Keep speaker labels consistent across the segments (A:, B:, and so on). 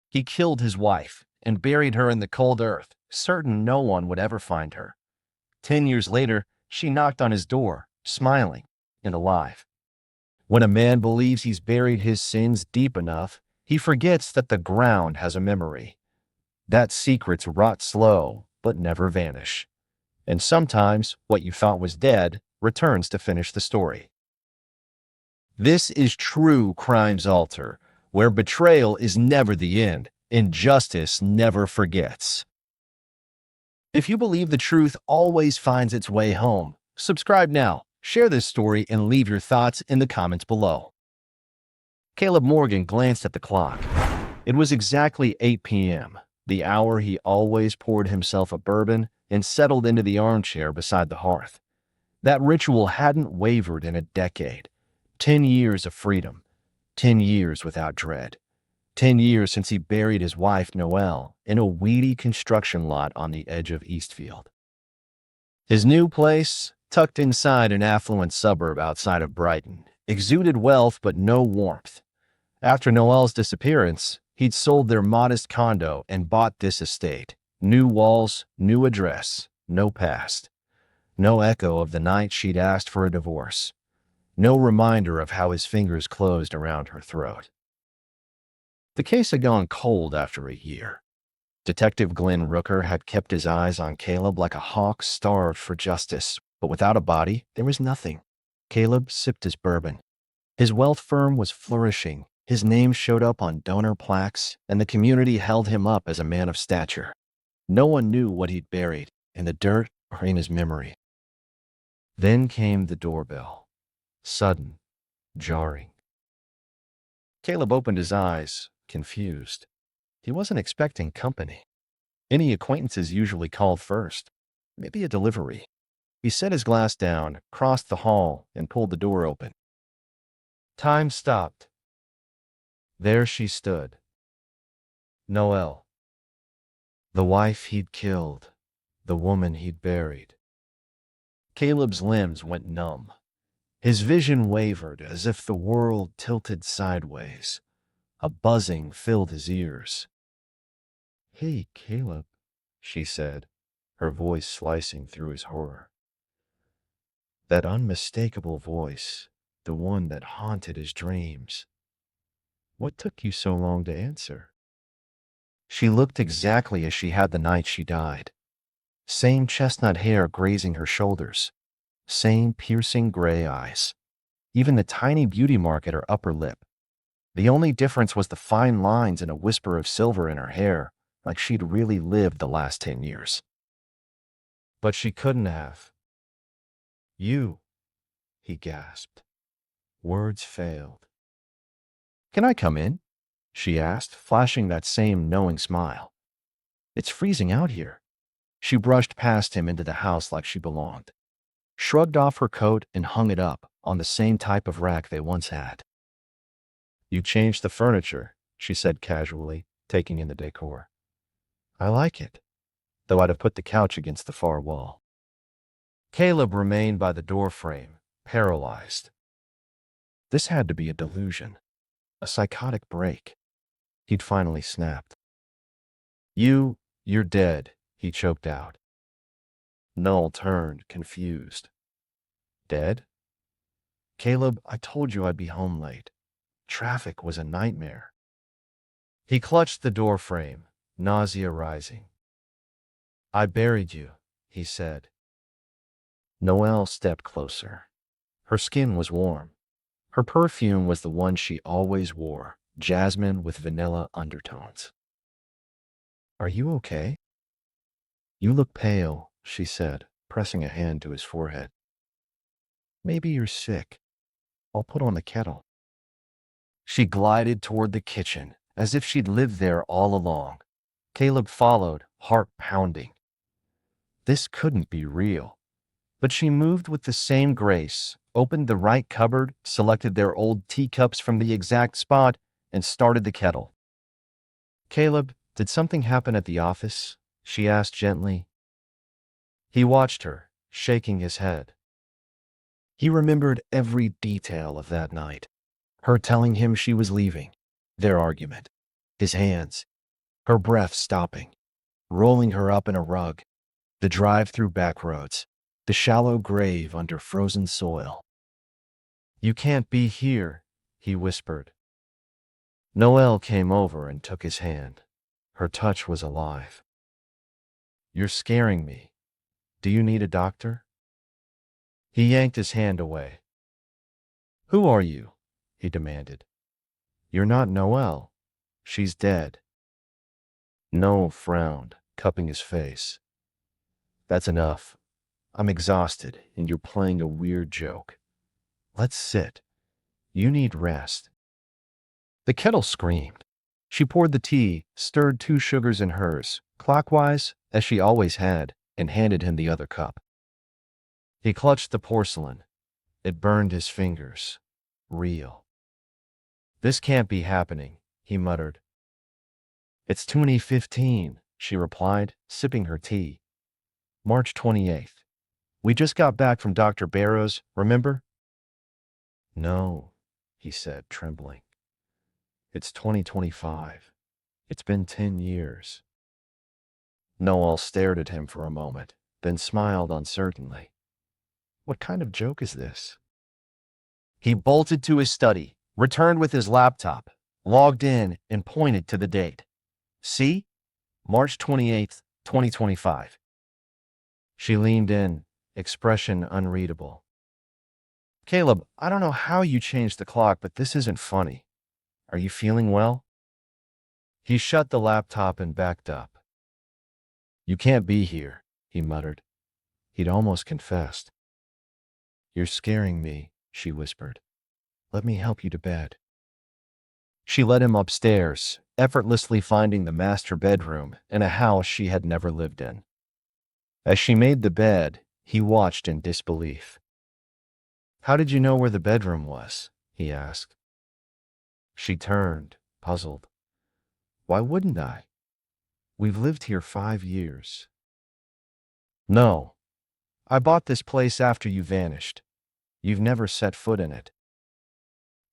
A: He killed his wife and buried her in the cold earth, certain no one would ever find her. 10 years later, she knocked on his door, smiling and alive. When a man believes he's buried his sins deep enough, he forgets that the ground has a memory. That secrets rot slow, but never vanish. And sometimes what you thought was dead returns to finish the story. This is true Crimes Alter, where betrayal is never the end, and justice never forgets. If you believe the truth always finds its way home, subscribe now, share this story, and leave your thoughts in the comments below. Caleb Morgan glanced at the clock. It was exactly 8 p.m., the hour he always poured himself a bourbon and settled into the armchair beside the hearth. That ritual hadn't wavered in a decade. 10 years of freedom. 10 years without dread. 10 years since he buried his wife, Noelle, in a weedy construction lot on the edge of Eastfield. His new place, tucked inside an affluent suburb outside of Brighton, exuded wealth but no warmth. After Noelle's disappearance, he'd sold their modest condo and bought this estate. New walls, new address, no past. No echo of the night she'd asked for a divorce. No reminder of how his fingers closed around her throat. The case had gone cold after a year. Detective Glenn Rooker had kept his eyes on Caleb like a hawk starved for justice, but without a body, there was nothing. Caleb sipped his bourbon. His wealth firm was flourishing. His name showed up on donor plaques, and the community held him up as a man of stature. No one knew what he'd buried, in the dirt or in his memory. Then came the doorbell. Sudden, jarring. Caleb opened his eyes, confused. He wasn't expecting company. Any acquaintances usually called first. Maybe a delivery. He set his glass down, crossed the hall, and pulled the door open. Time stopped. There she stood. Noelle. The wife he'd killed. The woman he'd buried. Caleb's limbs went numb. His vision wavered as if the world tilted sideways. A buzzing filled his ears. "Hey, Caleb," she said, her voice slicing through his horror. That unmistakable voice, the one that haunted his dreams. "What took you so long to answer?" She looked exactly as she had the night she died. Same chestnut hair grazing her shoulders. Same piercing gray eyes. Even the tiny beauty mark at her upper lip. The only difference was the fine lines and a whisper of silver in her hair, like she'd really lived the last 10 years. But she couldn't have. "You," he gasped. Words failed. "Can I come in?" she asked, flashing that same knowing smile. "It's freezing out here." She brushed past him into the house like she belonged. Shrugged off her coat and hung it up on the same type of rack they once had. "You changed the furniture," she said casually, taking in the decor. "I like it, though I'd have put the couch against the far wall." Caleb remained by the doorframe, paralyzed. This had to be a delusion, a psychotic break. He'd finally snapped. You're dead," he choked out. Noel turned, confused. "Dead?" "Caleb, I told you I'd be home late. Traffic was a nightmare." He clutched the doorframe, nausea rising. "I buried you," he said. Noelle stepped closer. Her skin was warm. Her perfume was the one she always wore, jasmine with vanilla undertones. "Are you okay?" "You look pale," she said, pressing a hand to his forehead. "Maybe you're sick. I'll put on the kettle." She glided toward the kitchen, as if she'd lived there all along. Caleb followed, heart pounding. This couldn't be real. But she moved with the same grace, opened the right cupboard, selected their old teacups from the exact spot, and started the kettle. "Caleb, did something happen at the office?" she asked gently. He watched her, shaking his head. He remembered every detail of that night. Her telling him she was leaving. Their argument. His hands, her breath stopping, rolling her up in a rug, the drive through back roads, the shallow grave under frozen soil. "You can't be here," he whispered. Noelle came over and took his hand. Her touch was alive. "You're scaring me. Do you need a doctor?" He yanked his hand away. "Who are you?" he demanded. "You're not Noelle. She's dead." Noel frowned, cupping his face. "That's enough. I'm exhausted, and you're playing a weird joke. Let's sit. You need rest." The kettle screamed. She poured the tea, stirred 2 sugars in hers, clockwise, as she always had, and handed him the other cup. He clutched the porcelain. It burned his fingers. Real. "This can't be happening," he muttered. "It's 2015, she replied, sipping her tea. "March 28th. We just got back from Dr. Barrow's, remember?" "No," he said, trembling. "It's 2025. It's been 10 years. Noel stared at him for a moment, then smiled uncertainly. "What kind of joke is this?" He bolted to his study, returned with his laptop, logged in, and pointed to the date. "See? March 28th, 2025. She leaned in, expression unreadable. "Caleb, I don't know how you changed the clock, but this isn't funny. Are you feeling well?" He shut the laptop and backed up. "You can't be here," he muttered. He'd almost confessed. "You're scaring me," she whispered. "Let me help you to bed." She led him upstairs, effortlessly finding the master bedroom in a house she had never lived in. As she made the bed, he watched in disbelief. "How did you know where the bedroom was?" he asked. She turned, puzzled. "Why wouldn't I? We've lived here 5 years." "No. I bought this place after you vanished. You've never set foot in it."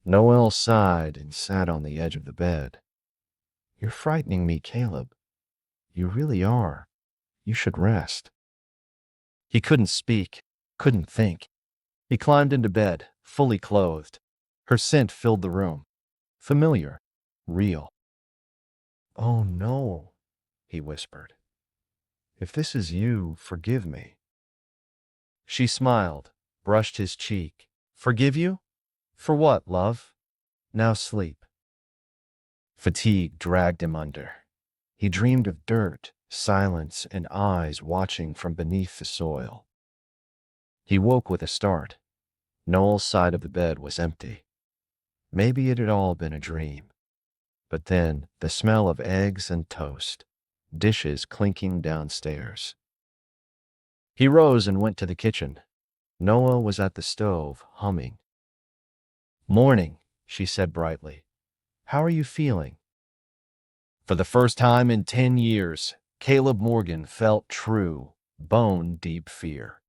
A: Noelle sighed and sat on the edge of the bed. "You're frightening me, Caleb. You really are. You should rest." He couldn't speak, couldn't think. He climbed into bed, fully clothed. Her scent filled the room. Familiar. Real. "Oh, no," he whispered. "If this is you, forgive me." She smiled, brushed his cheek. "Forgive you? For what, love? Now sleep." Fatigue dragged him under. He dreamed of dirt, silence, and eyes watching from beneath the soil. He woke with a start. Noel's side of the bed was empty. Maybe it had all been a dream. But then the smell of eggs and toast, dishes clinking downstairs. He rose and went to the kitchen. Noel was at the stove, humming. "Morning," she said brightly. "How are you feeling?" For the first time in 10 years, Caleb Morgan felt true, bone-deep fear.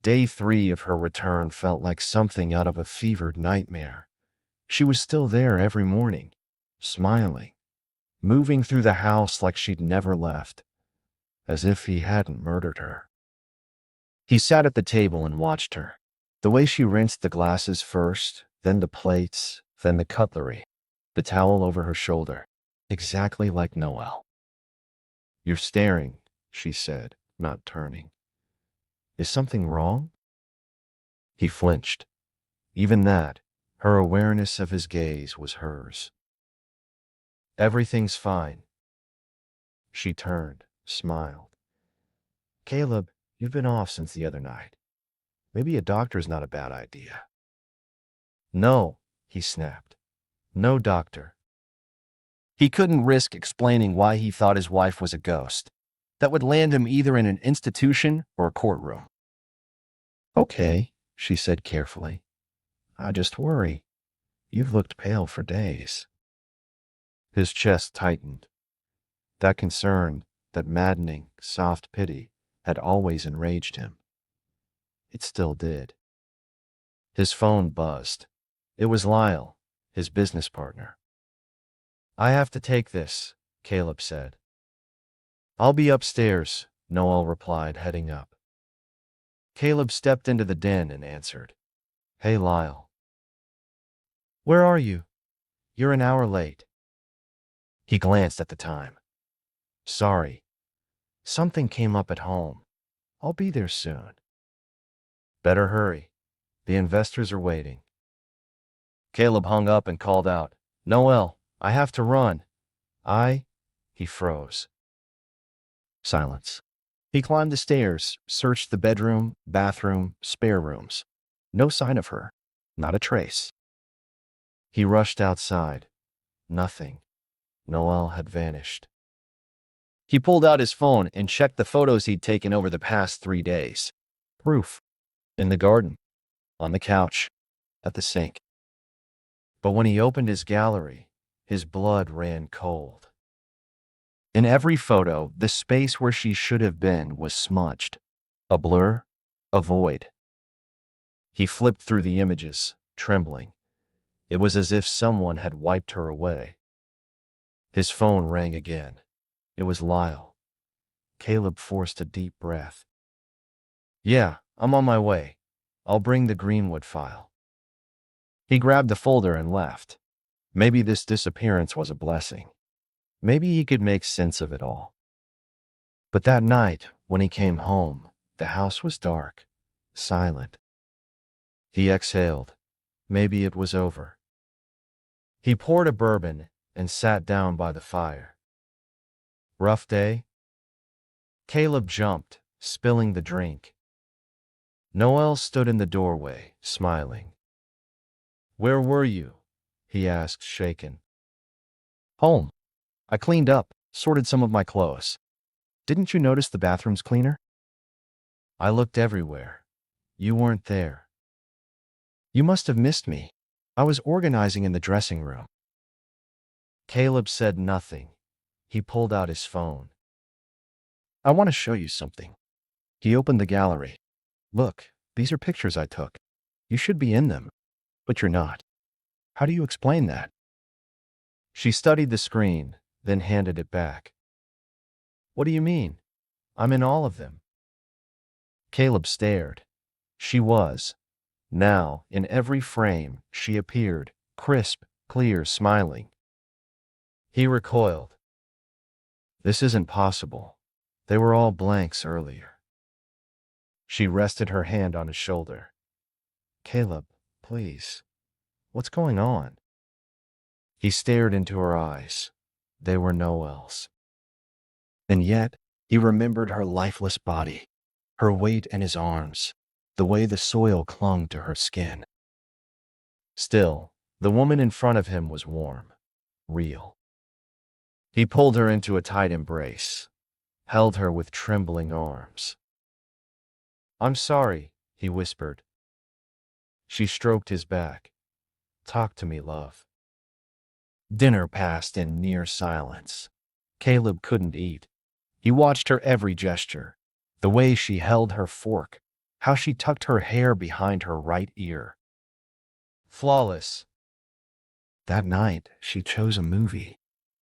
A: Day 3 of her return felt like something out of a fevered nightmare. She was still there every morning, smiling, moving through the house like she'd never left, as if he hadn't murdered her. He sat at the table and watched her. The way she rinsed the glasses first, then the plates, then the cutlery, the towel over her shoulder, exactly like Noelle. "You're staring," she said, not turning. "Is something wrong?" He flinched. Even that, her awareness of his gaze was hers. "Everything's fine." She turned, smiled. "Caleb, you've been off since the other night. Maybe a doctor's not a bad idea." "No," he snapped. "No doctor." He couldn't risk explaining why he thought his wife was a ghost. That would land him either in an institution or a courtroom. "Okay," she said carefully. "I just worry. You've looked pale for days." His chest tightened. That concern, that maddening, soft pity, had always enraged him. It still did. His phone buzzed. It was Lyle, his business partner. "I have to take this," Caleb said. I'll be upstairs, Noel replied, heading up. Caleb stepped into the den and answered, Hey, Lyle. Where are you? You're an hour late. He glanced at the time. Sorry. Something came up at home. I'll be there soon. Better hurry. The investors are waiting. Caleb hung up and called out, Noel, I have to run. He froze. Silence. He climbed the stairs, searched the bedroom, bathroom, spare rooms. No sign of her. Not a trace. He rushed outside. Nothing. Noel had vanished. He pulled out his phone and checked the photos he'd taken over the past 3 days. Proof. In the garden. On the couch. At the sink. But when he opened his gallery, his blood ran cold. In every photo, the space where she should have been was smudged. A blur. A void. He flipped through the images, trembling. It was as if someone had wiped her away. His phone rang again. It was Lyle. Caleb forced a deep breath. Yeah, I'm on my way. I'll bring the Greenwood file. He grabbed the folder and left. Maybe this disappearance was a blessing. Maybe he could make sense of it all. But that night, when he came home, the house was dark, silent. He exhaled. Maybe it was over. He poured a bourbon and sat down by the fire. Rough day? Caleb jumped, spilling the drink. Noel stood in the doorway, smiling. Where were you? He asked, shaken. Home. I cleaned up, sorted some of my clothes. Didn't you notice the bathroom's cleaner? I looked everywhere. You weren't there. You must have missed me. I was organizing in the dressing room. Caleb said nothing. He pulled out his phone. I want to show you something. He opened the gallery. Look, these are pictures I took. You should be in them, but you're not. How do you explain that? She studied the screen, then handed it back. What do you mean? I'm in all of them. Caleb stared. She was. Now, in every frame, she appeared, crisp, clear, smiling. He recoiled. This isn't possible. They were all blanks earlier. She rested her hand on his shoulder. Caleb, please. What's going on? He stared into her eyes. They were Noel's. And yet, he remembered her lifeless body, her weight in his arms, the way the soil clung to her skin. Still, the woman in front of him was warm, real. He pulled her into a tight embrace, held her with trembling arms. I'm sorry, he whispered. She stroked his back. Talk to me, love. Dinner passed in near silence. Caleb couldn't eat. He watched her every gesture, the way she held her fork, how she tucked her hair behind her right ear. Flawless. That night, she chose a movie,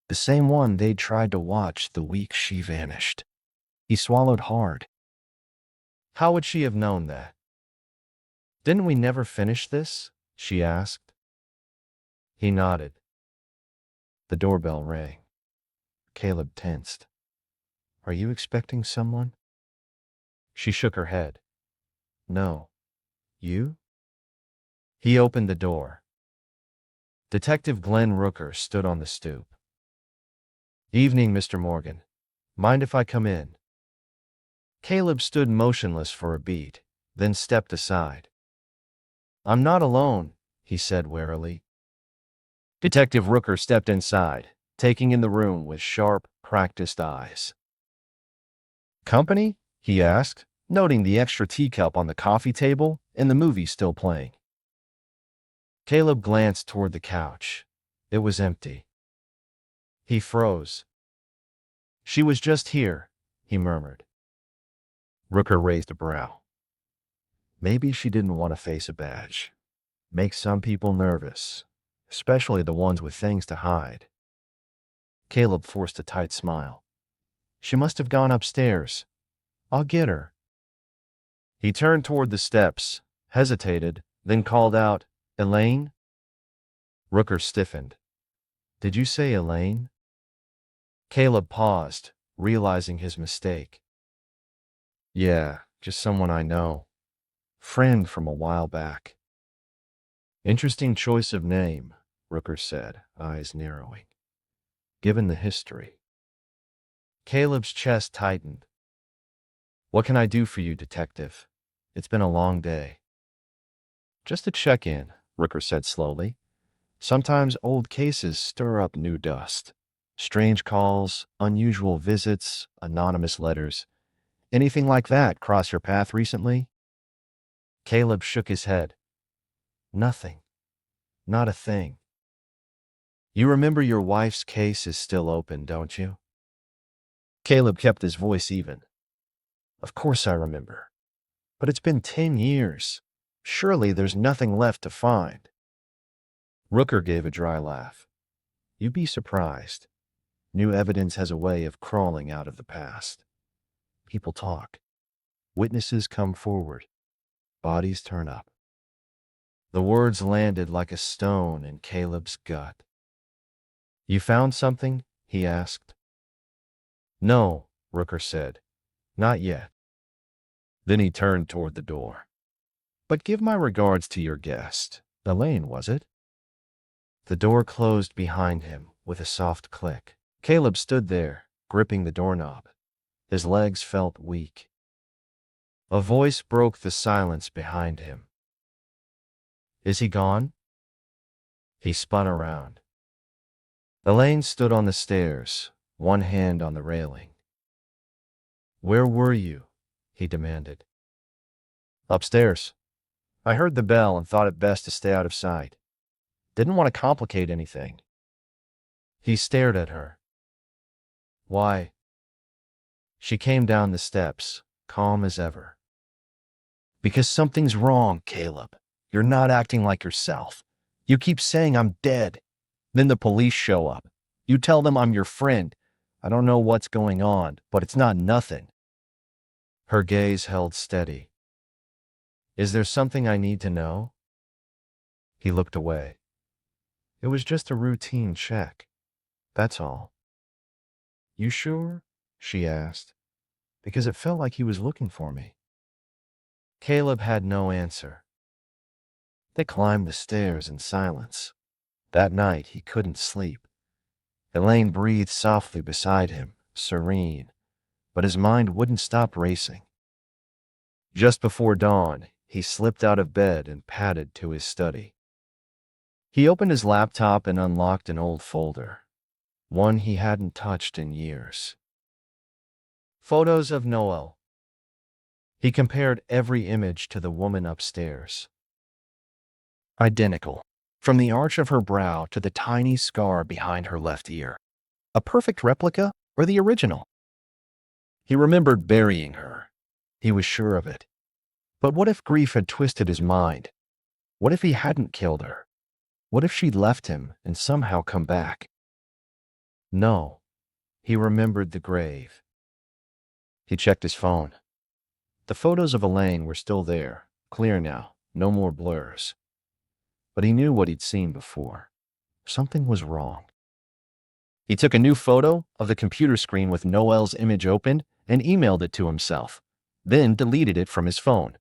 A: the same one they'd tried to watch the week she vanished. He swallowed hard. How would she have known that? Didn't we never finish this? She asked. He nodded. The doorbell rang. Caleb tensed. Are you expecting someone? She shook her head. No. You? He opened the door. Detective Glenn Rooker stood on the stoop. Evening, Mr. Morgan. Mind if I come in? Caleb stood motionless for a beat, then stepped aside. I'm not alone, he said warily. Detective Rooker stepped inside, taking in the room with sharp, practiced eyes. Company? He asked, noting the extra teacup on the coffee table and the movie still playing. Caleb glanced toward the couch. It was empty. He froze. She was just here, he murmured. Rooker raised a brow. Maybe she didn't want to face a badge. Makes some people nervous, especially the ones with things to hide. Caleb forced a tight smile. She must have gone upstairs. I'll get her. He turned toward the steps, hesitated, then called out, Elaine? Rooker stiffened. Did you say Elaine? Caleb paused, realizing his mistake. Yeah, just someone I know. Friend from a while back. Interesting choice of name, Rooker said, eyes narrowing. Given the history. Caleb's chest tightened. What can I do for you, detective? It's been a long day. Just a check-in, Rooker said slowly. Sometimes old cases stir up new dust. Strange calls, unusual visits, anonymous letters. Anything like that cross your path recently? Caleb shook his head. Nothing. Not a thing. You remember your wife's case is still open, don't you? Caleb kept his voice even. Of course I remember. But it's been 10 years. Surely there's nothing left to find. Rooker gave a dry laugh. You'd be surprised. New evidence has a way of crawling out of the past. People talk. Witnesses come forward. Bodies turn up. The words landed like a stone in Caleb's gut. You found something? He asked. No, Rooker said. Not yet. Then he turned toward the door. But give my regards to your guest. Elaine, was it? The door closed behind him with a soft click. Caleb stood there, gripping the doorknob. His legs felt weak. A voice broke the silence behind him. Is he gone? He spun around. Elaine stood on the stairs, one hand on the railing. Where were you? He demanded. Upstairs. I heard the bell and thought it best to stay out of sight. Didn't want to complicate anything. He stared at her. Why? She came down the steps, calm as ever. Because something's wrong, Caleb. You're not acting like yourself. You keep saying I'm dead. Then the police show up. You tell them I'm your friend. I don't know what's going on, but it's not nothing. Her gaze held steady. Is there something I need to know? He looked away. It was just a routine check. That's all. You sure? She asked, because it felt like he was looking for me. Caleb had no answer. They climbed the stairs in silence. That night he couldn't sleep. Elaine breathed softly beside him, serene, but his mind wouldn't stop racing. Just before dawn, he slipped out of bed and padded to his study. He opened his laptop and unlocked an old folder, one he hadn't touched in years. Photos of Noelle. He compared every image to the woman upstairs. Identical, from the arch of her brow to the tiny scar behind her left ear. A perfect replica or the original? He remembered burying her. He was sure of it. But what if grief had twisted his mind? What if he hadn't killed her? What if she'd left him and somehow come back? No, he remembered the grave. He checked his phone. The photos of Elaine were still there, clear now, no more blurs. But he knew what he'd seen before. Something was wrong. He took a new photo of the computer screen with Noelle's image opened and emailed it to himself, then deleted it from his phone.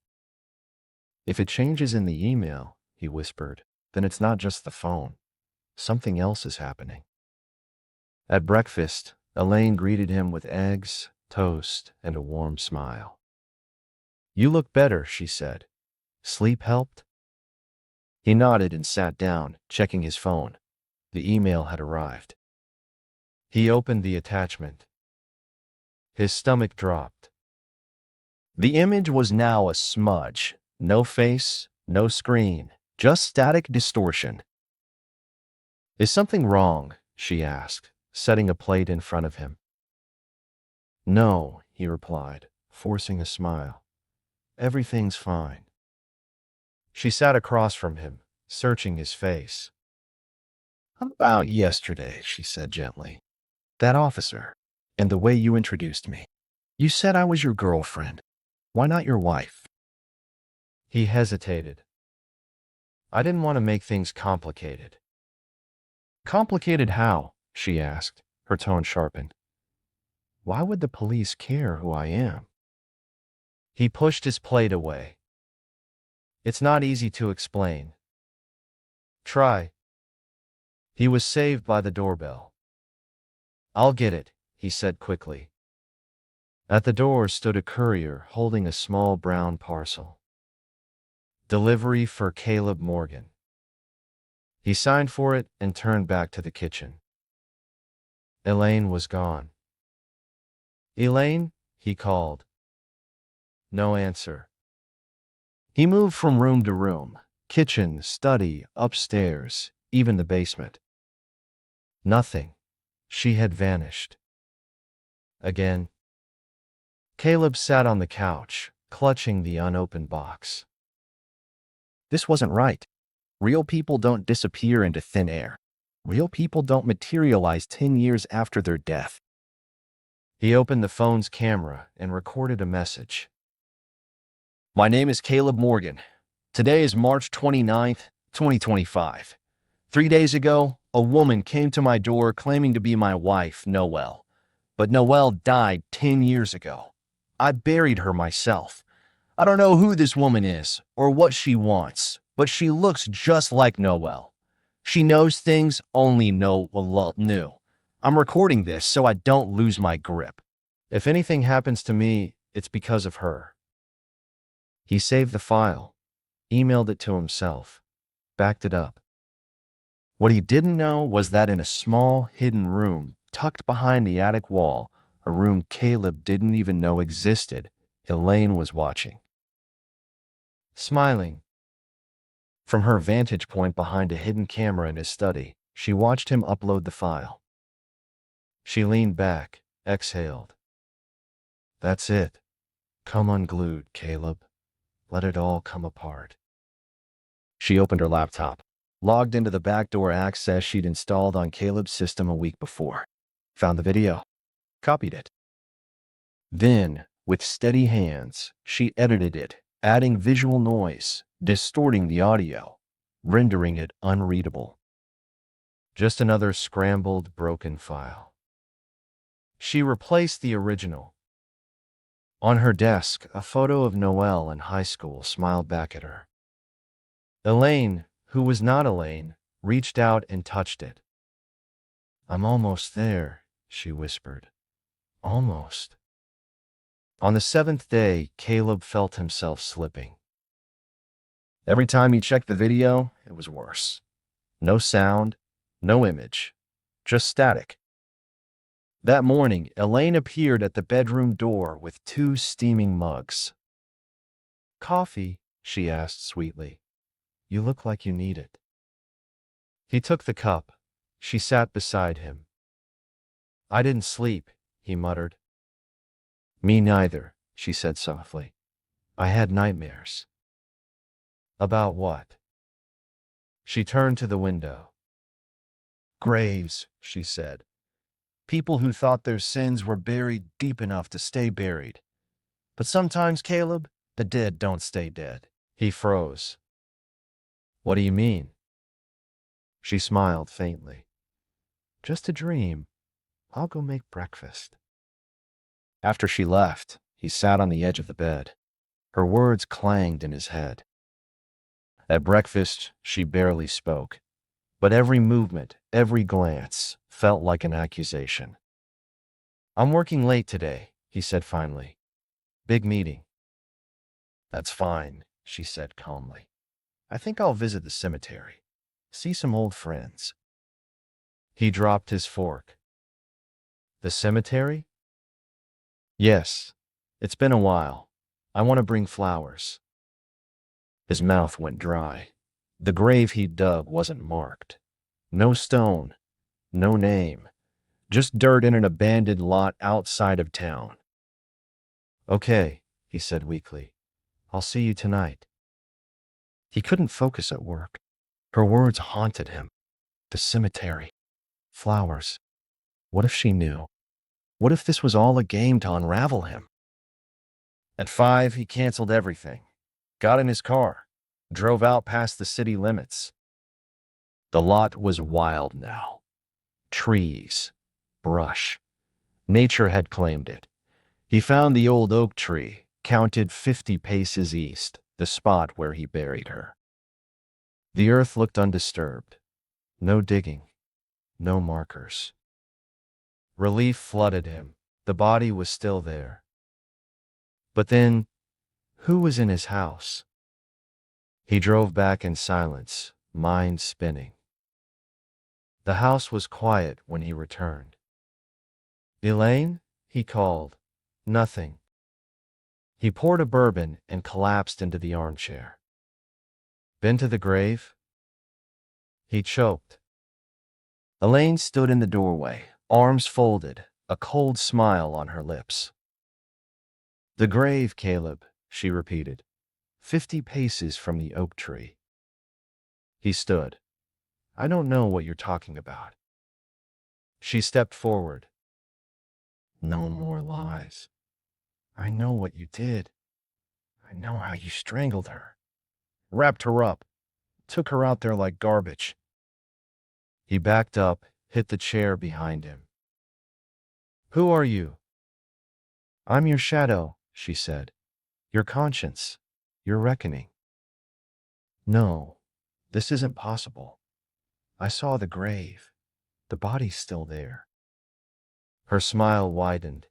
A: If it changes in the email, he whispered, then it's not just the phone. Something else is happening. At breakfast, Elaine greeted him with eggs, toast, and a warm smile. You look better, she said. Sleep helped? He nodded and sat down, checking his phone. The email had arrived. He opened the attachment. His stomach dropped. The image was now a smudge. No face, no screen, just static distortion. Is something wrong? She asked, setting a plate in front of him. No, he replied, forcing a smile. Everything's fine. She sat across from him, searching his face. How about yesterday? She said gently. That officer, and the way you introduced me. You said I was your girlfriend. Why not your wife? He hesitated. I didn't want to make things complicated. Complicated how? She asked, her tone sharpened. Why would the police care who I am? He pushed his plate away. It's not easy to explain. Try. He was saved by the doorbell. I'll get it, he said quickly. At the door stood a courier holding a small brown parcel. Delivery for Caleb Morgan. He signed for it and turned back to the kitchen. Elaine was gone. Elaine, he called. No answer. He moved from room to room, kitchen, study, upstairs, even the basement. Nothing. She had vanished. Again. Caleb sat on the couch, clutching the unopened box. This wasn't right. Real people don't disappear into thin air. Real people don't materialize 10 years after their death. He opened the phone's camera and recorded a message. My name is Caleb Morgan. Today is March 29th, 2025. 3 days ago, a woman came to my door claiming to be my wife, Noelle. But Noelle died 10 years ago. I buried her myself. I don't know who this woman is or what she wants, but she looks just like Noelle. She knows things only Noelle knew. I'm recording this so I don't lose my grip. If anything happens to me, it's because of her. He saved the file, emailed it to himself, backed it up. What he didn't know was that in a small, hidden room, tucked behind the attic wall, a room Caleb didn't even know existed, Elaine was watching. Smiling. From her vantage point behind a hidden camera in his study, she watched him upload the file. She leaned back, exhaled. That's it. Come unglued, Caleb. Let it all come apart. She opened her laptop, logged into the backdoor access she'd installed on Caleb's system a week before, found the video, copied it. Then, with steady hands, she edited it, adding visual noise, distorting the audio, rendering it unreadable. Just another scrambled, broken file. She replaced the original. On her desk, a photo of Noelle in high school smiled back at her. Elaine, who was not Elaine, reached out and touched it. I'm almost there, she whispered. Almost. On the 7th day, Caleb felt himself slipping. Every time he checked the video, it was worse. No sound, no image, just static. That morning, Elaine appeared at the bedroom door with 2 steaming mugs. Coffee? She asked sweetly. You look like you need it. He took the cup. She sat beside him. I didn't sleep, he muttered. Me neither, she said softly. I had nightmares. About what? She turned to the window. Graves, she said. People who thought their sins were buried deep enough to stay buried. But sometimes, Caleb, the dead don't stay dead. He froze. What do you mean? She smiled faintly. Just a dream. I'll go make breakfast. After she left, he sat on the edge of the bed. Her words clanged in his head. At breakfast, she barely spoke, but every movement, every glance, felt like an accusation. I'm working late today, he said finally. Big meeting. That's fine, she said calmly. I think I'll visit the cemetery, see some old friends. He dropped his fork. The cemetery? Yes, it's been a while. I want to bring flowers. His mouth went dry. The grave he'd dug wasn't marked. No stone, no name, just dirt in an abandoned lot outside of town. Okay, he said weakly. I'll see you tonight. He couldn't focus at work. Her words haunted him. The cemetery. Flowers. What if she knew? What if this was all a game to unravel him? At 5, he canceled everything, got in his car, drove out past the city limits. The lot was wild now. Trees, brush. Nature had claimed it. He found the old oak tree, counted 50 paces east, the spot where he buried her. The earth looked undisturbed. No digging, no markers. Relief flooded him. The body was still there. But then, who was in his house? He drove back in silence, mind spinning. The house was quiet when he returned. "Elaine?" he called. Nothing. He poured a bourbon and collapsed into the armchair. "Been to the grave?" He choked. Elaine stood in the doorway, arms folded, a cold smile on her lips. "The grave, Caleb," she repeated, 50 paces from the oak tree. He stood. "I don't know what you're talking about." She stepped forward. "No more lies. I know what you did. I know how you strangled her. Wrapped her up. Took her out there like garbage." He backed up, hit the chair behind him. "Who are you?" "I'm your shadow," she said. "Your conscience. Your reckoning." "No, this isn't possible. I saw the grave. The body's still there." Her smile widened.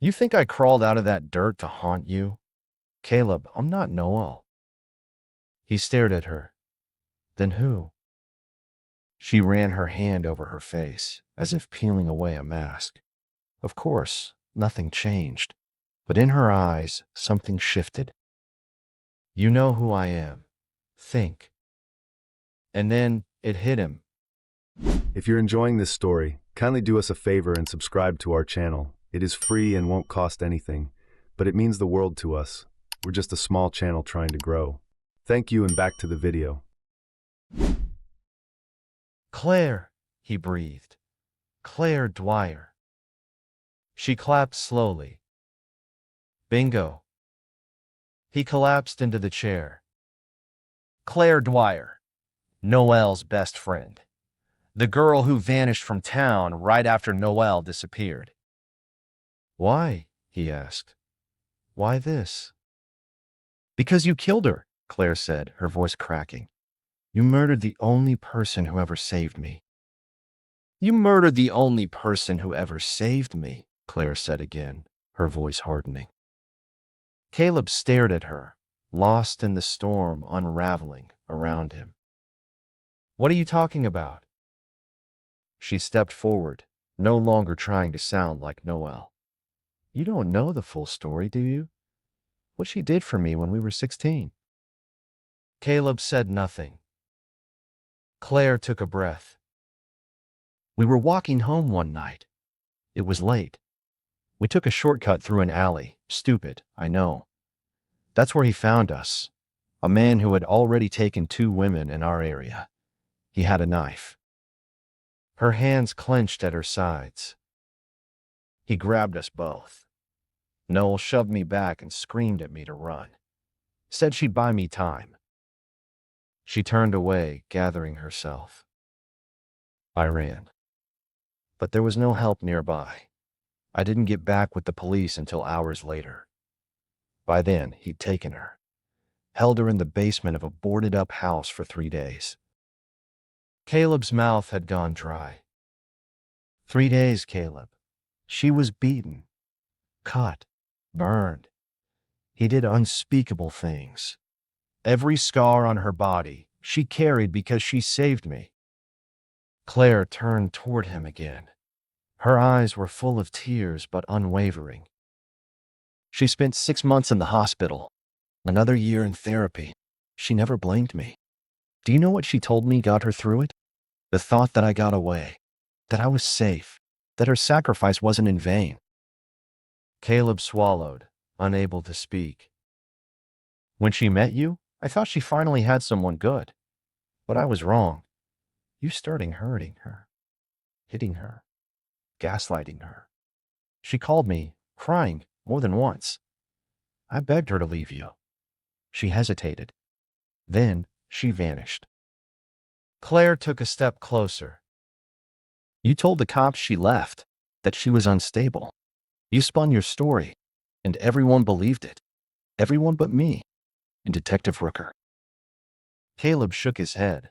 A: "You think I crawled out of that dirt to haunt you? Caleb, I'm not Noel." He stared at her. "Then who?" She ran her hand over her face, as if peeling away a mask. Of course, nothing changed, but in her eyes, something shifted. "You know who I am. Think." And then it hit him.
B: If you're enjoying this story, kindly do us a favor and subscribe to our channel. It is free and won't cost anything, but it means the world to us. We're just a small channel trying to grow. Thank you, and back to the video.
A: "Claire," he breathed. "Claire Dwyer." She clapped slowly. "Bingo." He collapsed into the chair. "Claire Dwyer, Noel's best friend. The girl who vanished from town right after Noel disappeared." "Why?" he asked. "Why this?" "Because you killed her," Claire said, her voice cracking. "You murdered the only person who ever saved me." "You murdered the only person who ever saved me," Claire said again, her voice hardening. Caleb stared at her, lost in the storm unraveling around him. "What are you talking about?" She stepped forward, no longer trying to sound like Noel. "You don't know the full story, do you? What she did for me when we were 16. Caleb said nothing. Claire took a breath. "We were walking home one night. It was late. We took a shortcut through an alley. Stupid, I know. That's where he found us. A man who had already taken 2 women in our area. He had a knife." Her hands clenched at her sides. "He grabbed us both. Noel shoved me back and screamed at me to run. Said she'd buy me time." She turned away, gathering herself. "I ran. But there was no help nearby. I didn't get back with the police until hours later. By then, he'd taken her. Held her in the basement of a boarded-up house for 3 days." Caleb's mouth had gone dry. 3 days, Caleb. She was beaten, cut, burned. He did unspeakable things. Every scar on her body she carried because she saved me. Claire turned toward him again. Her eyes were full of tears but unwavering. "She spent 6 months in the hospital, another year in therapy. She never blamed me. Do you know what she told me got her through it? The thought that I got away, that I was safe, that her sacrifice wasn't in vain." Caleb swallowed, unable to speak. "When she met you, I thought she finally had someone good. But I was wrong. You started hurting her, hitting her. gaslighting her. She called me, crying, more than once. I begged her to leave you. She hesitated. Then she vanished. Claire took a step closer. You told the cops she left, that she was unstable. You spun your story, and everyone believed it. Everyone but me and Detective Rooker. Caleb shook his head.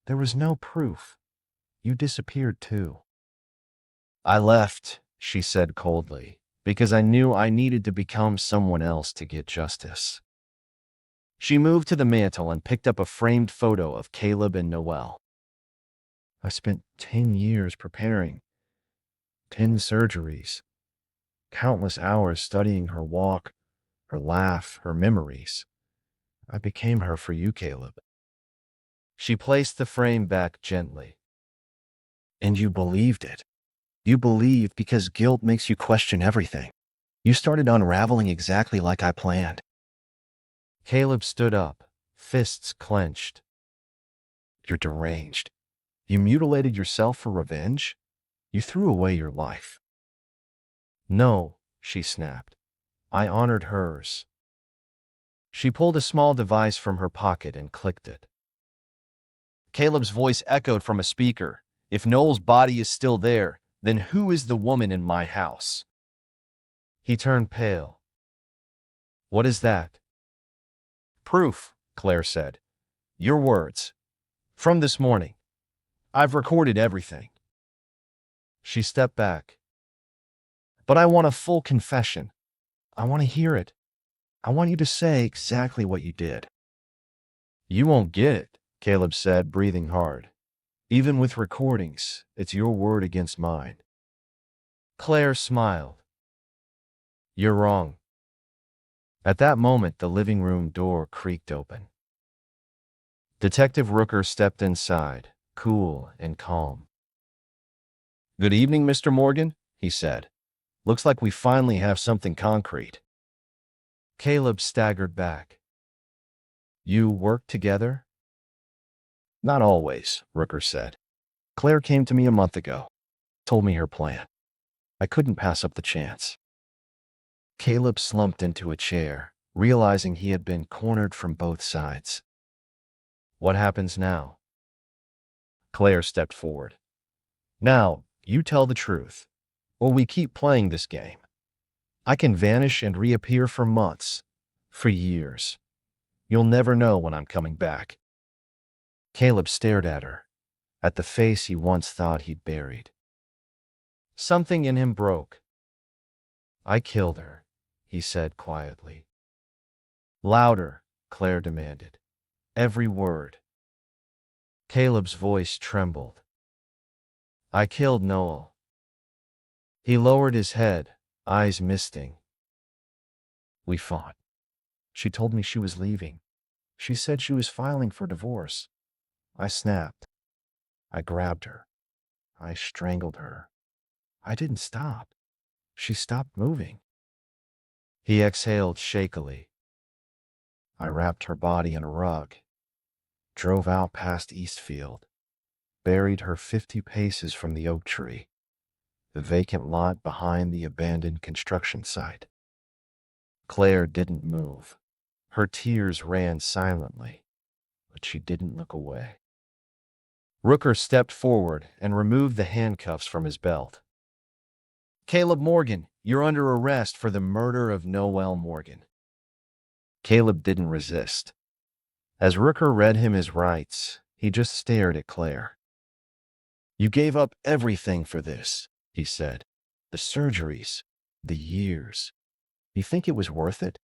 A: There was no proof. You disappeared too. I left, she said coldly, because I knew I needed to become someone else to get justice. She moved to the mantel and picked up a framed photo of Caleb and Noelle. I spent 10 years preparing, 10 surgeries, countless hours studying her walk, her laugh, her memories. I became her for you, Caleb. She placed the frame back gently. And you believed it. You believed because guilt makes you question everything. You started unraveling exactly like I planned. Caleb stood up, fists clenched. You're deranged. You mutilated yourself for revenge? You threw away your life. No, she snapped. I honored hers. She pulled a small device from her pocket and clicked it. Caleb's voice echoed from a speaker. If Noel's body is still there, then who is the woman in my house? He turned pale. What is that? Proof, Claire said. Your words. From this morning. I've recorded everything. She stepped back. But I want a full confession. I want to hear it. I want you to say exactly what you did. You won't get it, Caleb said, breathing hard. Even with recordings, it's your word against mine. Claire smiled. You're wrong. At that moment, the living room door creaked open. Detective Rooker stepped inside, cool and calm. Good evening, Mr. Morgan, he said. Looks like we finally have something concrete. Caleb staggered back. You work together? Not always, Rooker said. Claire came to me a month ago, told me her plan. I couldn't pass up the chance. Caleb slumped into a chair, realizing he had been cornered from both sides. What happens now? Claire stepped forward. Now, you tell the truth, or we keep playing this game. I can vanish and reappear for months, for years. You'll never know when I'm coming back. Caleb stared at her, at the face he once thought he'd buried. Something in him broke. I killed her, he said quietly. Louder, Claire demanded. Every word. Caleb's voice trembled. I killed Noel. He lowered his head, eyes misting. We fought. She told me she was leaving. She said she was filing for divorce. I snapped. I grabbed her. I strangled her. I didn't stop. She stopped moving. He exhaled shakily. I wrapped her body in a rug, drove out past Eastfield, buried her 50 paces from the oak tree, the vacant lot behind the abandoned construction site. Claire didn't move. Her tears ran silently, but she didn't look away. Rooker stepped forward and removed the handcuffs from his belt. Caleb Morgan, you're under arrest for the murder of Noel Morgan. Caleb didn't resist. As Rooker read him his rights, he just stared at Claire. You gave up everything for this, he said. The surgeries, the years. You think it was worth it?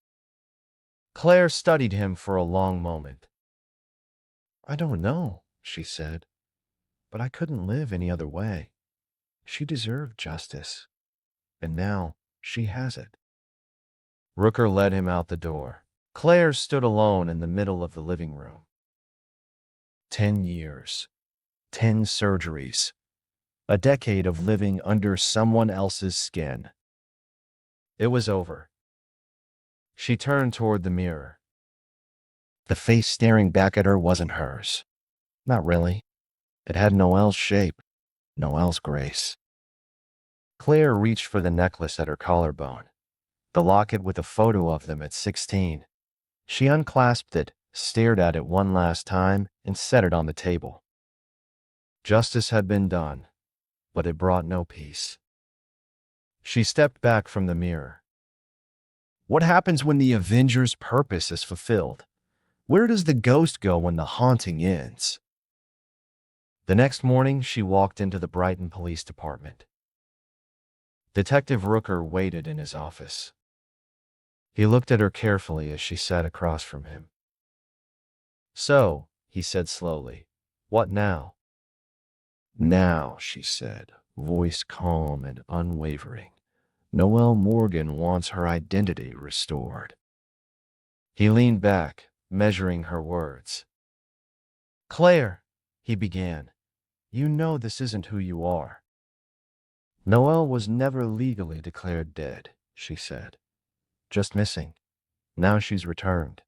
A: Claire studied him for a long moment. I don't know, she said, but I couldn't live any other way. She deserved justice, and now she has it. Rooker led him out the door. Claire stood alone in the middle of the living room. 10 years, 10 surgeries, a decade of living under someone else's skin. It was over. She turned toward the mirror. The face staring back at her wasn't hers. Not really. It had Noel's shape, Noel's grace. Claire reached for the necklace at her collarbone, the locket with a photo of them at 16. She unclasped it, stared at it one last time, and set it on the table. Justice had been done, but it brought no peace. She stepped back from the mirror. What happens when the Avenger's purpose is fulfilled? Where does the ghost go when the haunting ends? The next morning, she walked into the Brighton Police Department. Detective Rooker waited in his office. He looked at her carefully as she sat across from him. "So," he said slowly, "what now?" "Now," she said, voice calm and unwavering, "Noelle Morgan wants her identity restored." He leaned back, measuring her words. "Claire," he began, "you know this isn't who you are." "Noelle was never legally declared dead," she said. "Just missing. Now she's returned."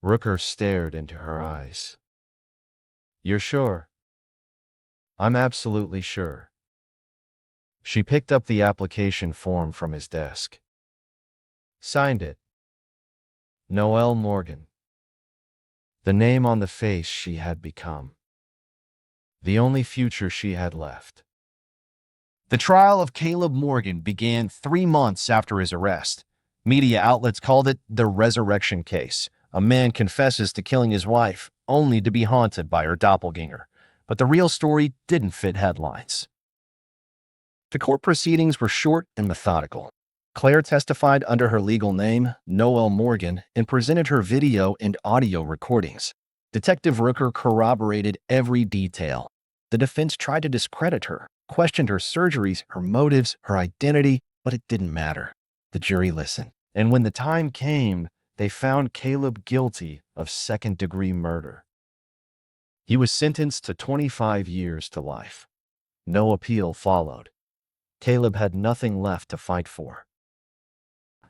A: Rooker stared into her eyes. "You're sure?" "I'm absolutely sure." She picked up the application form from his desk. Signed it. Noelle Morgan. The name on the face she had become. The only future she had left. The trial of Caleb Morgan began 3 months after his arrest. Media outlets called it the resurrection case. A man confesses to killing his wife, only to be haunted by her doppelganger. But the real story didn't fit headlines. The court proceedings were short and methodical. Claire testified under her legal name, Noelle Morgan, and presented her video and audio recordings. Detective Rooker corroborated every detail. The defense tried to discredit her, questioned her surgeries, her motives, her identity, but it didn't matter. The jury listened. And when the time came, they found Caleb guilty of second-degree murder. He was sentenced to 25 years to life. No appeal followed. Caleb had nothing left to fight for.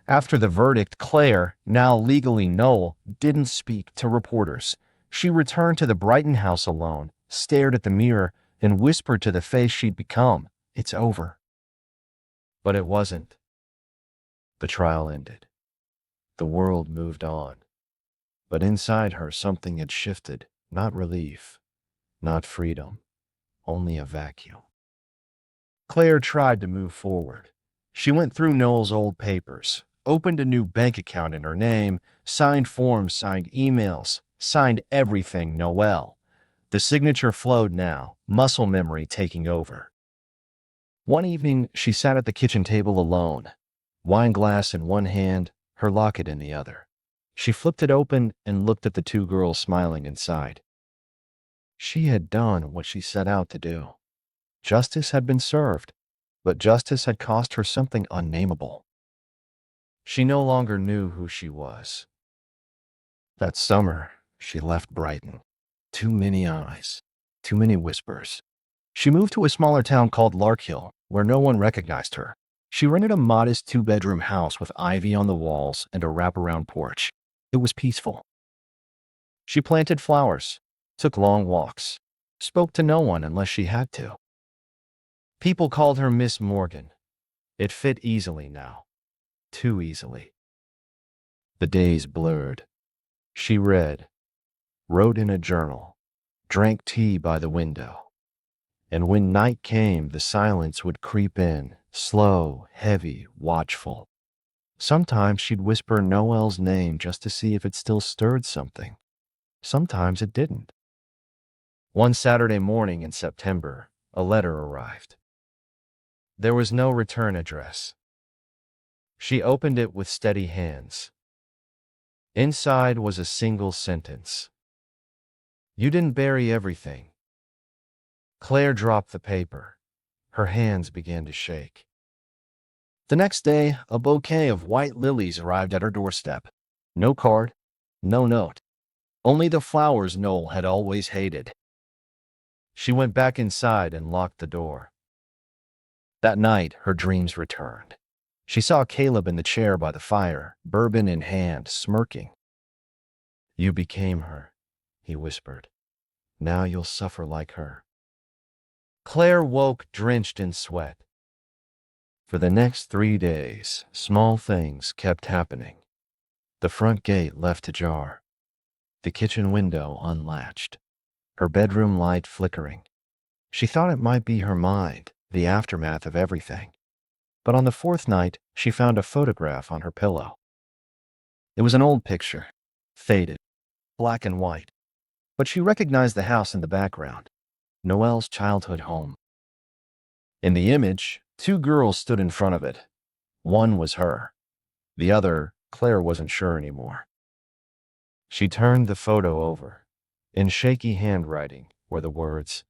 A: After the verdict, Claire, now legally Noelle, didn't speak to reporters. She returned to the Brighton house alone, stared at the mirror, and whispered to the face she'd become, "It's over." But it wasn't. The trial ended. The world moved on. But inside her, something had shifted. Not relief, not freedom, only a vacuum. Claire tried to move forward. She went through Noel's old papers, opened a new bank account in her name, signed forms, signed emails, signed everything Noelle. The signature flowed now, muscle memory taking over. One evening, she sat at the kitchen table alone, wine glass in one hand, her locket in the other. She flipped it open and looked at the two girls smiling inside. She had done what she set out to do. Justice had been served, but justice had cost her something unnameable. She no longer knew who she was. That summer, she left Brighton. Too many eyes, too many whispers. She moved to a smaller town called Larkhill, where no one recognized her. She rented a modest 2-bedroom house with ivy on the walls and a wraparound porch. It was peaceful. She planted flowers, took long walks, spoke to no one unless she had to. People called her Miss Morgan. It fit easily now. Too easily. The days blurred. She read, wrote in a journal, drank tea by the window. And when night came, the silence would creep in, slow, heavy, watchful. Sometimes she'd whisper Noelle's name just to see if it still stirred something. Sometimes it didn't. One Saturday morning in September, a letter arrived. There was no return address. She opened it with steady hands. Inside was a single sentence. "You didn't bury everything." Claire dropped the paper. Her hands began to shake. The next day, a bouquet of white lilies arrived at her doorstep. No card, no note. Only the flowers Noel had always hated. She went back inside and locked the door. That night, her dreams returned. She saw Caleb in the chair by the fire, bourbon in hand, smirking. "You became her," he whispered. "Now you'll suffer like her." Claire woke drenched in sweat. For the next 3 days, small things kept happening. The front gate left ajar, the kitchen window unlatched, her bedroom light flickering. She thought it might be her mind, the aftermath of everything. But on the fourth night, she found a photograph on her pillow. It was an old picture, faded, black and white. But she recognized the house in the background, Noelle's childhood home. In the image, two girls stood in front of it. One was her. The other, Claire wasn't sure anymore. She turned the photo over. In shaky handwriting were the words,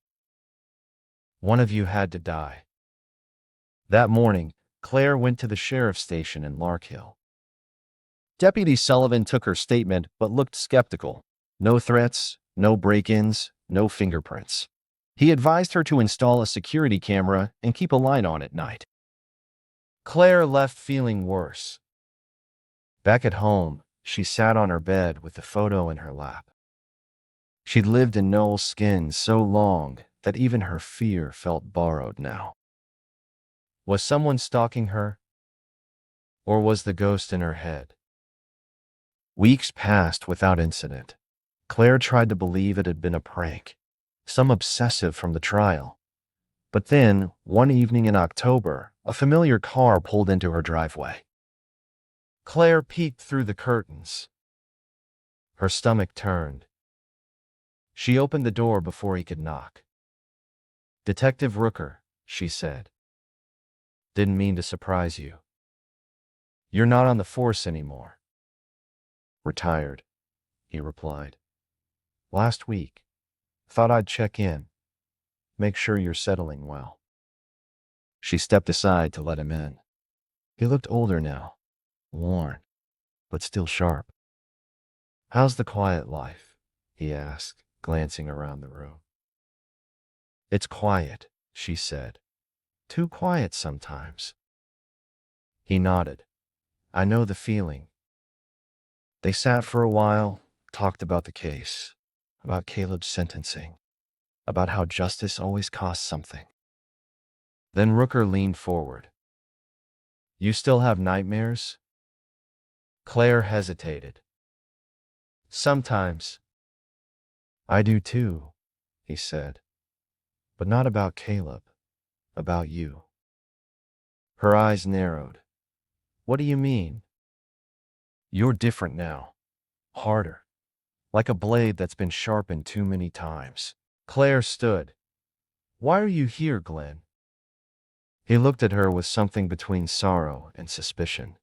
A: "One of you had to die." That morning, Claire went to the sheriff's station in Larkhill. Deputy Sullivan took her statement but looked skeptical. No threats, no break-ins, no fingerprints. He advised her to install a security camera and keep a light on at night. Claire left feeling worse. Back at home, she sat on her bed with the photo in her lap. She'd lived in Noel's skin so long that even her fear felt borrowed now. Was someone stalking her? Or was the ghost in her head? Weeks passed without incident. Claire tried to believe it had been a prank, some obsessive from the trial. But then, one evening in October, a familiar car pulled into her driveway. Claire peeked through the curtains. Her stomach turned. She opened the door before he could knock. "Detective Rooker," she said. "Didn't mean to surprise you. You're not on the force anymore." "Retired," he replied. "Last week. Thought I'd check in. Make sure you're settling well." She stepped aside to let him in. He looked older now, worn, but still sharp. "How's the quiet life?" he asked, glancing around the room. "It's quiet," she said. "Too quiet sometimes." He nodded. "I know the feeling." They sat for a while, talked about the case, about Caleb's sentencing, about how justice always costs something. Then Rooker leaned forward. "You still have nightmares?" Claire hesitated. "Sometimes." "I do too," he said. "But not about Caleb, about you." Her eyes narrowed. "What do you mean?" "You're different now. Harder. Like a blade that's been sharpened too many times." Claire stood. "Why are you here, Glenn?" He looked at her with something between sorrow and suspicion.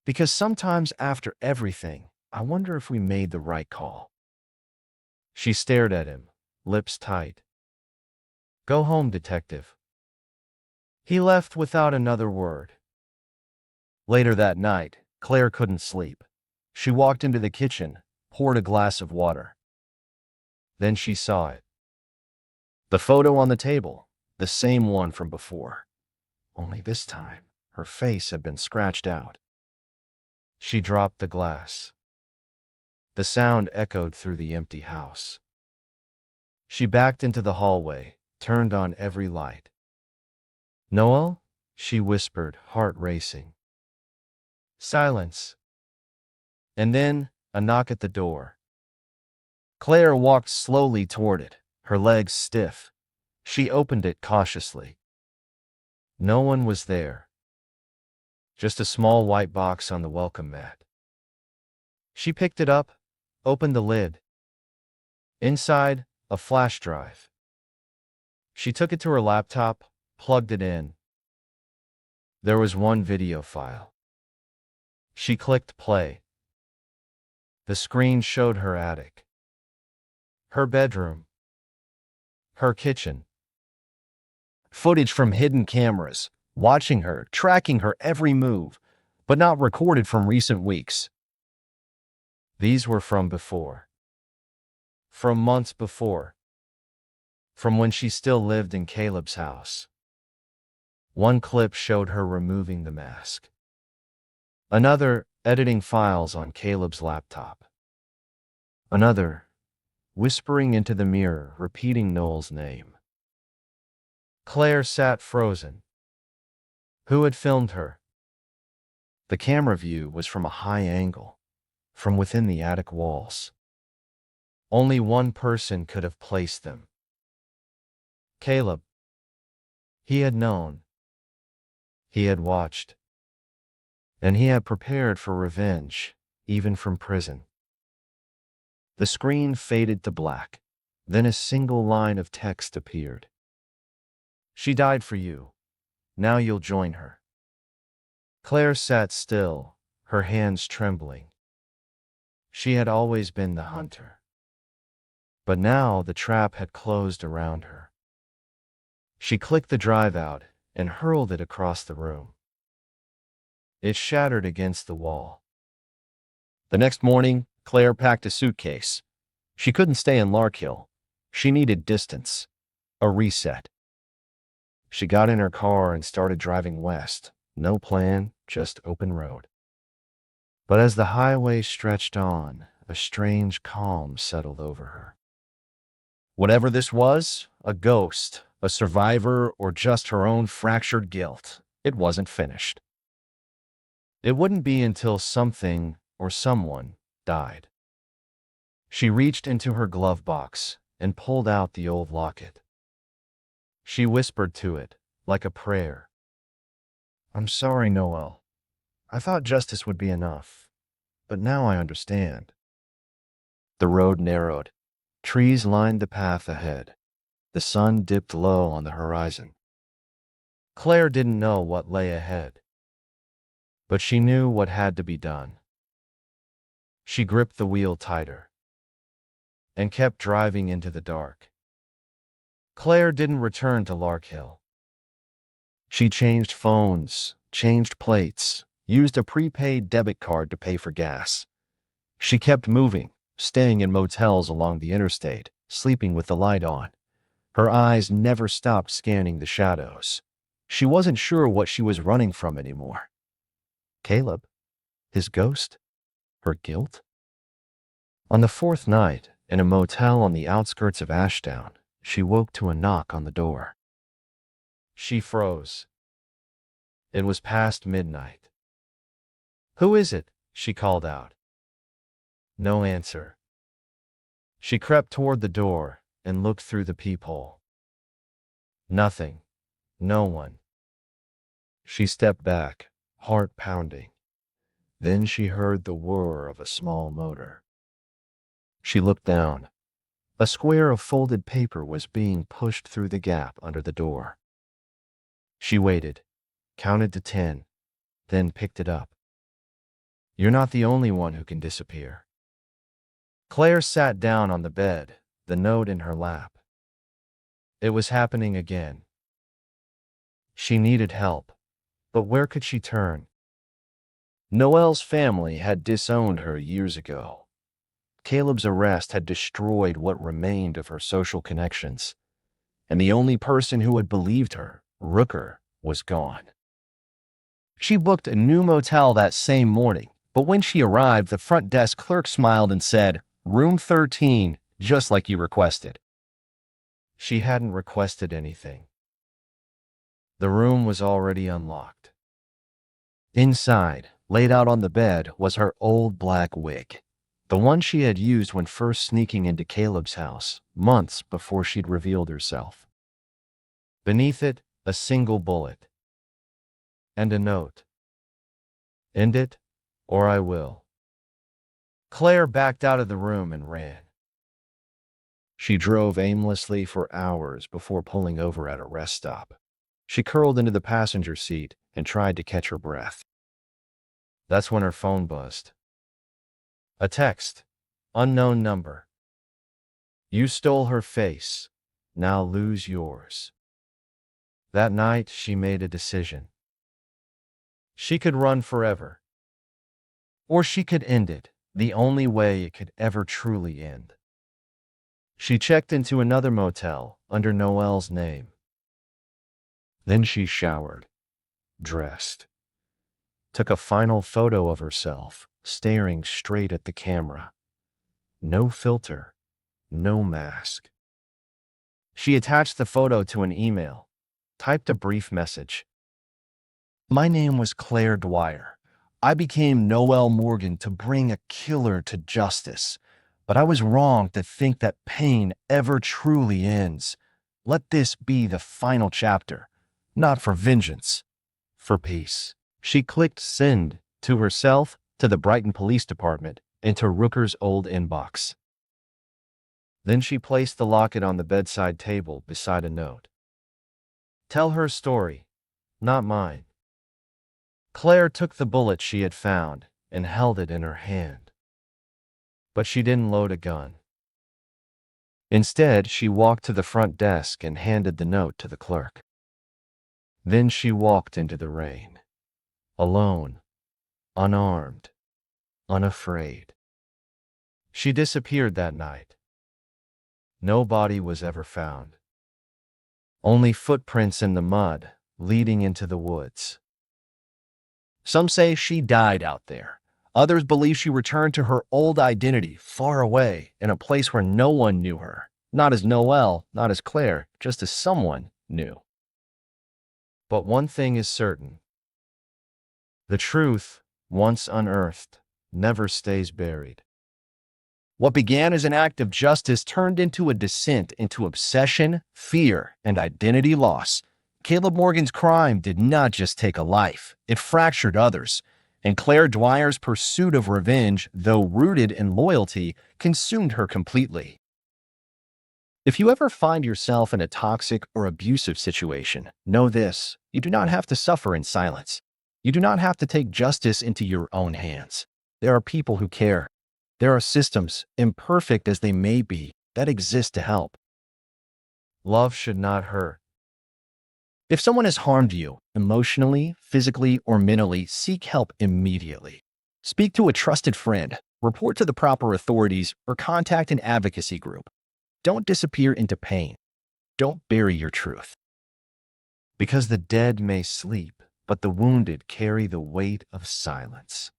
A: "Because sometimes after everything, I wonder if we made the right call." She stared at him, lips tight. "Go home, detective." He left without another word. Later that night, Claire couldn't sleep. She walked into the kitchen, poured a glass of water. Then she saw it. The photo on the table, the same one from before. Only this time, her face had been scratched out. She dropped the glass. The sound echoed through the empty house. She backed into the hallway, turned on every light. "Noel?" she whispered, heart racing. Silence. And then, a knock at the door. Claire walked slowly toward it, her legs stiff. She opened it cautiously. No one was there. Just a small white box on the welcome mat. She picked it up, opened the lid. Inside, a flash drive. She took it to her laptop, plugged it in. There was one video file. She clicked play. The screen showed her attic, her bedroom, her kitchen. Footage from hidden cameras, watching her, tracking her every move, but not recorded from recent weeks. These were from before. From months before. From when she still lived in Caleb's house. One clip showed her removing the mask. Another, editing files on Caleb's laptop. Another, whispering into the mirror, repeating Noel's name. Claire sat frozen. Who had filmed her? The camera view was from a high angle, from within the attic walls. Only one person could have placed them. Caleb. He had known. He had watched. And he had prepared for revenge, even from prison. The screen faded to black. Then a single line of text appeared. She died for you. Now you'll join her. Claire sat still, her hands trembling. She had always been the hunter. But now the trap had closed around her. She clicked the drive out and hurled it across the room. It shattered against the wall. The next morning, Claire packed a suitcase. She couldn't stay in Larkhill. She needed distance, a reset. She got in her car and started driving west. No plan, just open road. But as the highway stretched on, a strange calm settled over her. Whatever this was, a ghost, a survivor, or just her own fractured guilt, it wasn't finished. It wouldn't be until something or someone died. She reached into her glove box and pulled out the old locket. She whispered to it, like a prayer. "I'm sorry, Noel. I thought justice would be enough, but now I understand." The road narrowed. Trees lined the path ahead. The sun dipped low on the horizon. Claire didn't know what lay ahead, but she knew what had to be done. She gripped the wheel tighter and kept driving into the dark. Claire didn't return to Larkhill. She changed phones, changed plates, used a prepaid debit card to pay for gas. She kept moving, staying in motels along the interstate, sleeping with the light on. Her eyes never stopped scanning the shadows. She wasn't sure what she was running from anymore. Caleb? His ghost? Her guilt? On the fourth night, in a motel on the outskirts of Ashdown, she woke to a knock on the door. She froze. It was past midnight. "Who is it?" she called out. No answer. She crept toward the door and looked through the peephole. Nothing. No one. She stepped back, heart pounding. Then she heard the whir of a small motor. She looked down. A square of folded paper was being pushed through the gap under the door. She waited, counted to 10, then picked it up. "You're not the only one who can disappear." Claire sat down on the bed, the note in her lap. It was happening again. She needed help, but where could she turn? Noelle's family had disowned her years ago. Caleb's arrest had destroyed what remained of her social connections, and the only person who had believed her, Rooker, was gone. She booked a new motel that same morning, but when she arrived, the front desk clerk smiled and said, "Room 13, just like you requested." She hadn't requested anything. The room was already unlocked. Inside, laid out on the bed, was her old black wig, the one she had used when first sneaking into Caleb's house, months before she'd revealed herself. Beneath it, a single bullet. And a note. "End it, or I will." Claire backed out of the room and ran. She drove aimlessly for hours before pulling over at a rest stop. She curled into the passenger seat and tried to catch her breath. That's when her phone buzzed. A text. Unknown number. "You stole her face. Now lose yours." That night, she made a decision. She could run forever. Or she could end it, the only way it could ever truly end. She checked into another motel under Noelle's name. Then she showered, dressed, took a final photo of herself, staring straight at the camera. No filter, no mask. She attached the photo to an email, typed a brief message. My name was Claire Dwyer. I became Noel Morgan to bring a killer to justice. But I was wrong to think that pain ever truly ends. Let this be the final chapter, not for vengeance, for peace. She clicked send to herself, to the Brighton Police Department, and to Rooker's old inbox. Then she placed the locket on the bedside table beside a note. Tell her story, not mine. Claire took the bullet she had found and held it in her hand. But she didn't load a gun. Instead, she walked to the front desk and handed the note to the clerk. Then she walked into the rain, alone, unarmed, unafraid. She disappeared that night. No body was ever found. Only footprints in the mud leading into the woods. Some say she died out there. Others believe she returned to her old identity, far away, in a place where no one knew her. Not as Noelle, not as Claire, just as someone new. But one thing is certain. The truth, once unearthed, never stays buried. What began as an act of justice turned into a descent into obsession, fear, and identity loss. Caleb Morgan's crime did not just take a life, it fractured others. And Claire Dwyer's pursuit of revenge, though rooted in loyalty, consumed her completely. If you ever find yourself in a toxic or abusive situation, know this: you do not have to suffer in silence. You do not have to take justice into your own hands. There are people who care. There are systems, imperfect as they may be, that exist to help. Love should not hurt. If someone has harmed you, emotionally, physically, or mentally, seek help immediately. Speak to a trusted friend, report to the proper authorities, or contact an advocacy group. Don't disappear into pain. Don't bury your truth. Because the dead may sleep, but the wounded carry the weight of silence.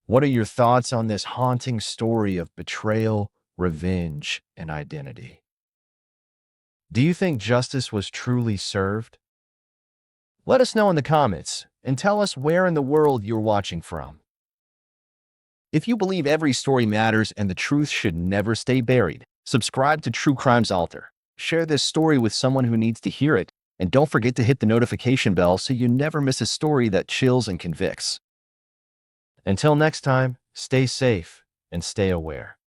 A: What are your thoughts on this haunting story of betrayal, revenge, and identity? Do you think justice was truly served? Let us know in the comments and tell us where in the world you're watching from. If you believe every story matters and the truth should never stay buried, subscribe to True Crimes Altar. Share this story with someone who needs to hear it, and don't forget to hit the notification bell so you never miss a story that chills and convicts. Until next time, stay safe and stay aware.